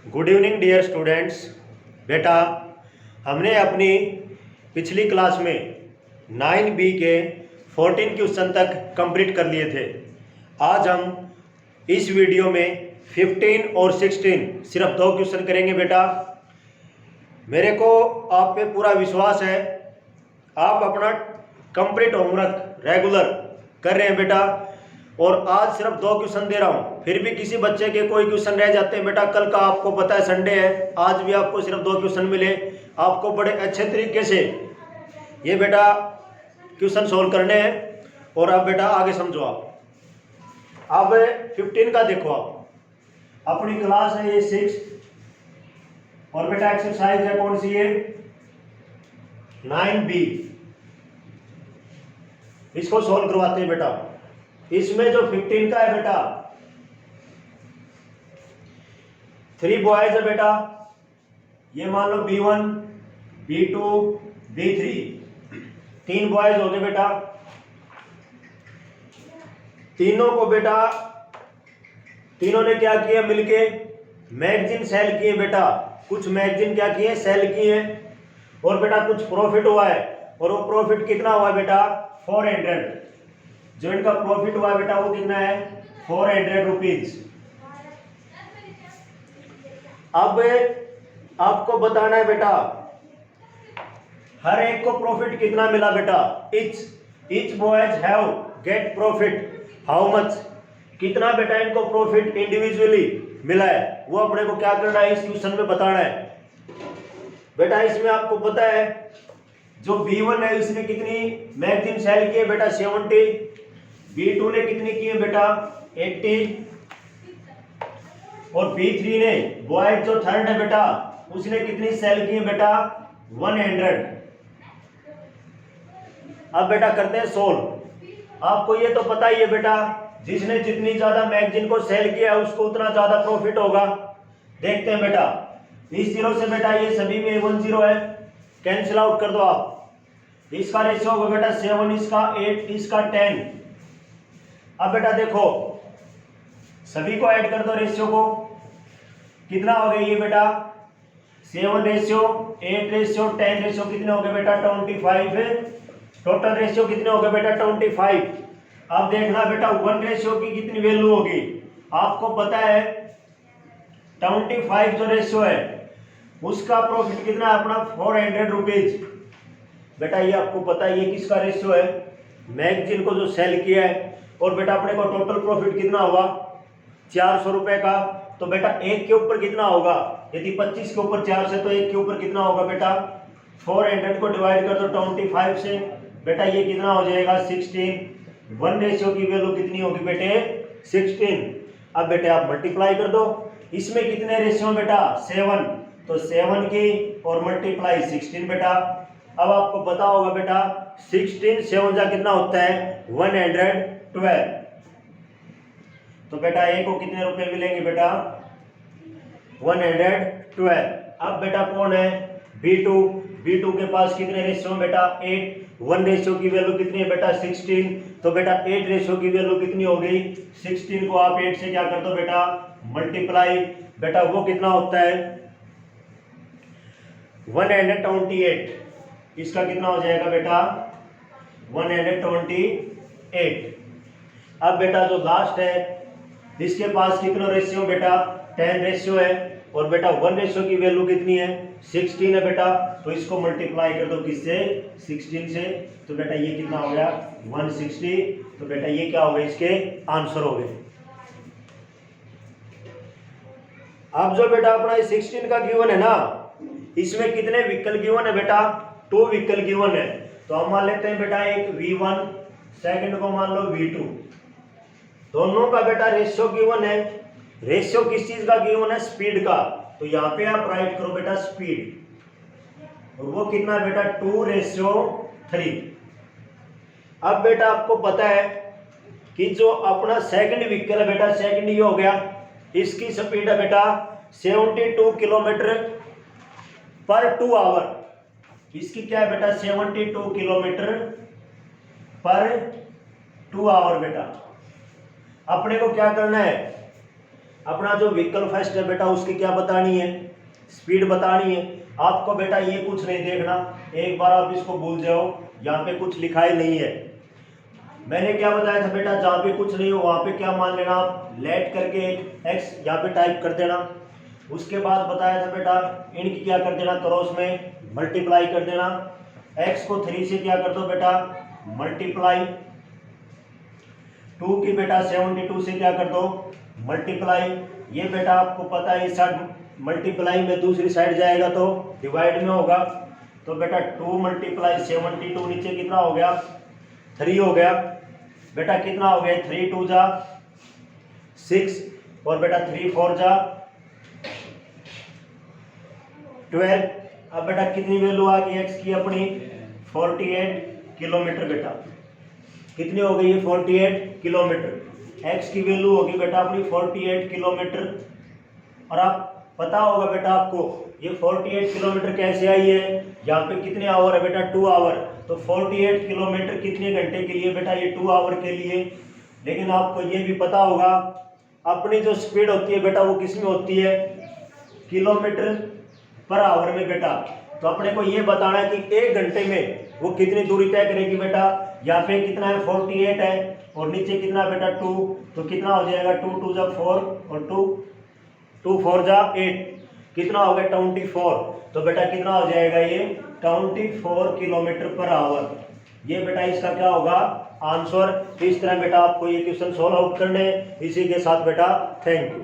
Good evening dear students. बेटा, हमने अपनी पिछली क्लास में 9B के 14 क्वेश्चन तक कंप्लीट कर लिए थे। आज हम इस वीडियो में 15 और 16 सिर्फ 2 क्वेश्चन करेंगे। बेटा, मेरे को आप पे पूरा विश्वास है, आप अपना कंप्लीट होमवर्क रेगुलर कर रहे हैं बेटा। और आज सिर्फ 2 क्वेश्चन दे रहा हूँ, फिर भी किसी बच्चे के कोई क्वेश्चन रह जाते हैं बेटा। कल का आपको पता है संडे है, आज भी आपको सिर्फ 2 क्वेश्चन मिले। आपको बड़े अच्छे तरीके से ये बेटा क्वेश्चन सोल्व करने हैं। और अब बेटा आगे समझो। आप 15 का देखो, आप अपनी क्लास है ये 6 और बेटा एक्सरसाइज है कौन सी है 9B। इसको सोल्व करवाते हैं बेटा। इसमें जो 15 का है बेटा, 3 बॉयज है बेटा। ये मान लो B1 B2 B3, 3 बॉयज हो गए बेटा। तीनों को बेटा, तीनों ने क्या किया मिलके मैगजीन सेल किए बेटा। कुछ मैगजीन क्या किए सेल किए और बेटा कुछ प्रॉफिट हुआ है। और वो प्रॉफिट कितना हुआ बेटा 400। जो इनका प्रॉफिट हुआ बेटा वो कितना है 400 रुपीज। अब आपको बताना है बेटा हर एक को प्रॉफिट कितना मिला बेटा। Etch boys have get profit how much, कितना बेटा इनको प्रॉफिट इंडिविजुअली मिला है, वो अपने को क्या करना है इस क्वेश्चन में बताना है बेटा। इसमें आपको पता है जो B1 है इसने कितनी मैगजीन सेल की है बेटा 70, B2 ने कितनी की है बेटा 80 और B3 ने बॉयज जो थर्ड है बेटा उसने कितनी सेल की है बेटा 100। अब बेटा करते हैं सोल्व। आपको ये तो पता ही है बेटा, जिसने जितनी ज्यादा मैगजीन को सेल किया है उसको उतना ज्यादा प्रॉफिट होगा। देखते हैं बेटा, इस जीरो से बेटा ये सभी में 1 0 है, कैंसिल आउट कर दो आप। इसका रेशियो होगा बेटा 7, इसका 8, इसका 10। अब बेटा देखो सभी को ऐड कर दो रेशियो को, कितना हो गया ये बेटा 7 रेशियो 8 रेशियो 10 रेशियो कितने हो गए बेटा 25। टोटल रेशियो कितने हो गए बेटा 25। अब देखना बेटा 1 रेशियो की कितनी वैल्यू होगी। आपको पता है 25 जो रेशियो है उसका प्रॉफिट कितना है अपना 400 रुपीज बेटा। ये आपको पता है ये किसका रेशियो है, मैगजीन को जो सेल किया है। और बेटा अपने को टोटल प्रॉफिट कितना हुआ 400 रुपए का। तो बेटा 1 के ऊपर कितना होगा, यदि 25 के ऊपर 4 से तो 1 के ऊपर कितना होगा बेटा 400 को डिवाइड कर दो 25 से बेटा ये कितना हो जाएगा 16। 1 रेशियो की वैल्यू कितनी होगी बेटे 16। अब बेटे आप मल्टीप्लाई कर दो, इसमें कितने रेशियो बेटा 7, तो 7 की और मल्टीप्लाई 16 बेटा। अब आपको पता होगा बेटा 16 7 जा कितना होता है 112। तो बेटा ए को कितने रुपए मिलेंगे बेटा 112। अब बेटा कौन है B2 के पास कितने रेशियो बेटा 8। 1 रेशियो की वैल्यू कितनी है बेटा 16, तो बेटा 8 रेशियो की वैल्यू कितनी हो गई 16 को आप 8 से क्या कर दो बेटा मल्टीप्लाई। बेटा वो कितना होता है 128। इसका कितना हो जाएगा बेटा 128। अब बेटा जो लास्ट है इसके पास कितना रेशियो बेटा 10 रेशियो है। और बेटा 1 रेशियो की वैल्यू कितनी है 16 है बेटा। तो इसको मल्टीप्लाई कर दो किससे 16 से, तो बेटा ये कितना हो गया 160। तो बेटा ये क्या हो गया इसके आंसर हो गए। अब जो बेटा अपना 16 का गिवन है ना, इसमें कितने व्हीकल गिवन है बेटा 2 व्हीकल गिवन है। तो हम मान लेते हैं बेटा एक V1, सेकंड को मान लो V2, दोनों का बेटा रेशियो गिवन है। रेशियो किस चीज का गिवन है स्पीड का, तो यहाँ पे आप राइट करो बेटा स्पीड, और वो कितना बेटा 2:3। अब बेटा आपको पता है कि जो अपना सेकंड व्हीकल है बेटा, सेकंड ये हो गया, इसकी स्पीड है बेटा 72 किलोमीटर पर 2 आवर। इसकी क्या है बेटा 72 किलोमीटर पर 2 आवर बेटा। अपने को क्या करना है अपना जो व्हीकल फास्ट है बेटा उसकी क्या बतानी है, स्पीड बतानी है। आपको बेटा ये कुछ नहीं देखना, एक बार आप इसको भूल जाओ, यहाँ पे कुछ लिखा ही नहीं है। मैंने क्या बताया था बेटा, जहाँ पे कुछ नहीं हो वहाँ पे क्या मान लेना आप, लेट करके एक एक्स यहाँ पे टाइप कर देना। उसके बाद बताया था बेटा इनकी क्या कर देना, क्रॉस में मल्टीप्लाई कर देना। एक्स को 3 से क्या कर दो बेटा, मल्टीप्लाई। 2 की बेटा 72 से क्या कर दो, मल्टीप्लाई। ये बेटा आपको पता है इस साइड मल्टीप्लाई में दूसरी साइड जाएगा तो डिवाइड में होगा। तो बेटा 2 मल्टीप्लाई 72, नीचे कितना हो गया, 3 हो गया। बेटा कितना हो गया, 3 2 जा 6 और बेटा 3 4 जा 12। अब बेटा कितनी वैल्यू आ गई एक्स की अपनी, 48 किलोमीटर। बेटा कितनी हो गई है, 48 किलोमीटर। एक्स की वैल्यू होगी बेटा अपनी 48 किलोमीटर। और आप पता होगा बेटा आपको ये 48 किलोमीटर कैसे आई है, यहाँ पे कितने आवर है बेटा, 2 आवर। तो 48 किलोमीटर कितने घंटे के लिए बेटा, ये 2 आवर के लिए। लेकिन आपको ये भी पता होगा अपनी जो स्पीड होती है बेटा वो किस में होती है, किलोमीटर पर आवर में बेटा। तो अपने को ये बताना है कि 1 घंटे में वो कितनी दूरी तय करेगी बेटा। यहाँ पे कितना है, 48 है और नीचे कितना बेटा 2, तो कितना हो जाएगा, 2 2 जा 4 और 2 4 जा 8, कितना हो गया 24। तो बेटा कितना हो जाएगा ये, 24 किलोमीटर पर आवर। ये बेटा इसका क्या होगा आंसर। इस तरह बेटा आपको ये क्वेश्चन सॉल्व आउट करने। इसी के साथ बेटा थैंक यू।